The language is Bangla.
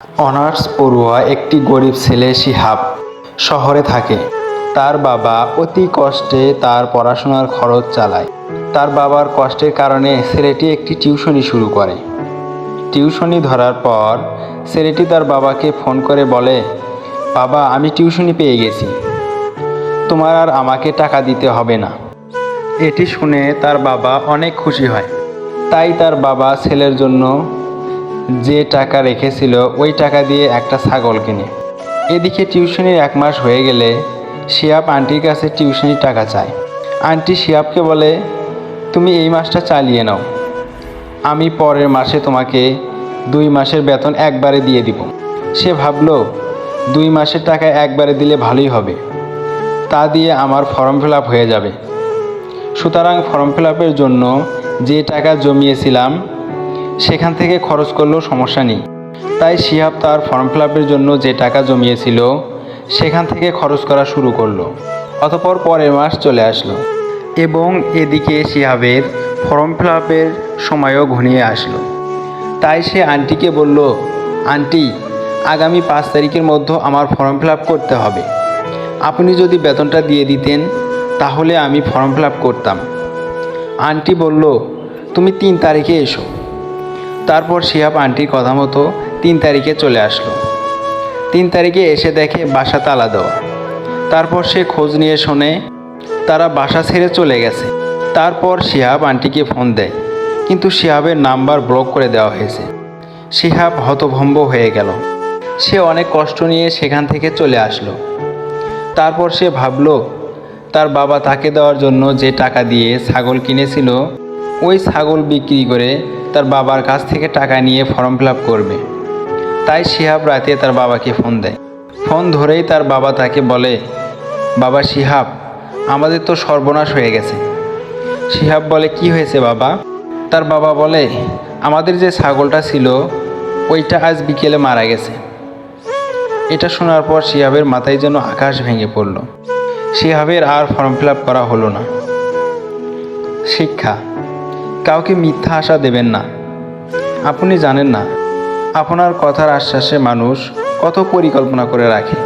অনার্স পড়ুয়া একটি গরিব ছেলে শিহাব শহরে থাকে। তার বাবা অতি কষ্টে তার পড়াশোনার খরচ চালায়। তার বাবার কষ্টের কারণে ছেলেটি একটি টিউশনি শুরু করে। টিউশনি ধরার পর ছেলেটি তার বাবাকে ফোন করে বলে, বাবা, আমি টিউশনি পেয়ে গেছি, তোমার আর আমাকে টাকা দিতে হবে না। এটি শুনে তার বাবা অনেক খুশি হয়। তাই তার বাবা ছেলের জন্য যে টাকা রেখেছিল ওই টাকা দিয়ে একটা ছাগল কিনে। এদিকে টিউশনির 1 মাস হয়ে গেলে শিহাব আন্টির কাছে টিউশনির টাকা চায়। আন্টি শিহাবকে বলে, তুমি এই মাসটা চালিয়ে নাও, আমি পরের মাসে তোমাকে 2 মাসের বেতন একবারে দিয়ে দিব। সে ভাবলো 2 মাসের টাকা একবারে দিলে ভালোই হবে, তা দিয়ে আমার ফর্ম ফিল আপ হয়ে যাবে। সুতরাং ফর্ম ফিল আপের জন্য যে টাকা জমিয়েছিলাম সেখান থেকে খরচ করলেও সমস্যা নেই। তাই শিহাব তার ফর্ম ফিল আপের জন্য যে টাকা জমিয়েছিল সেখান থেকে খরচ করা শুরু করলো। অতঃপর পরের মাস চলে আসলো এবং এদিকে শিহাবের ফর্ম ফিল আপের সময়ও ঘনিয়ে আসলো। তাই সে আন্টিকে বলল, আন্টি, আগামী 5 তারিখের মধ্যে আমার ফর্ম ফিল আপ করতে হবে। আপনি যদি বেতনটা দিয়ে দিতেন তাহলে আমি ফর্ম ফিল আপ করতাম। আন্টি বলল, তুমি 3 তারিখে এসো। তারপর শিহাব আন্টির কথা মতো 3 তারিখে চলে আসলো। 3 তারিখে এসে দেখে বাসা তালা দেওয়া। তারপর সে খোঁজ নিয়ে শোনে তারা বাসা ছেড়ে চলে গেছে। তারপর শিহাব আন্টিকে ফোন দেয়, কিন্তু শিহাবের নাম্বার ব্লক করে দেওয়া হয়েছে। শিহাব হতভম্ব হয়ে গেল। সে অনেক কষ্ট নিয়ে সেখান থেকে চলে আসলো। তারপর সে ভাবলো তার বাবা তাকে দেওয়ার জন্য যে টাকা দিয়ে ছাগল কিনেছিল ওই ছাগল বিক্রি করে তার বাবার কাছ থেকে টাকা নিয়ে ফর্ম ফিল আপ করবে। তাই শিহাব রাতে তার বাবাকে ফোন দেয়। ফোন ধরেই তার বাবা তাকে বলে, বাবা শিহাব, আমাদের তো সর্বনাশ হয়ে গেছে। শিহাব বলে, কি হয়েছে বাবা? তার বাবা বলে, আমাদের যে ছাগলটা ছিল ওইটা আজ বিকেলে মারা গেছে। এটা শোনার পর শিহাবের মাথায় যেন আকাশ ভেঙে পড়ল। শিহাবের আর ফর্ম ফিল আপ করা হলো না। শিক্ষা: কাউকে মিথ্যা আশা দেবেন না। আপনি জানেন না আপনার কথার আশ্বাসে মানুষ কত পরিকল্পনা করে রাখে।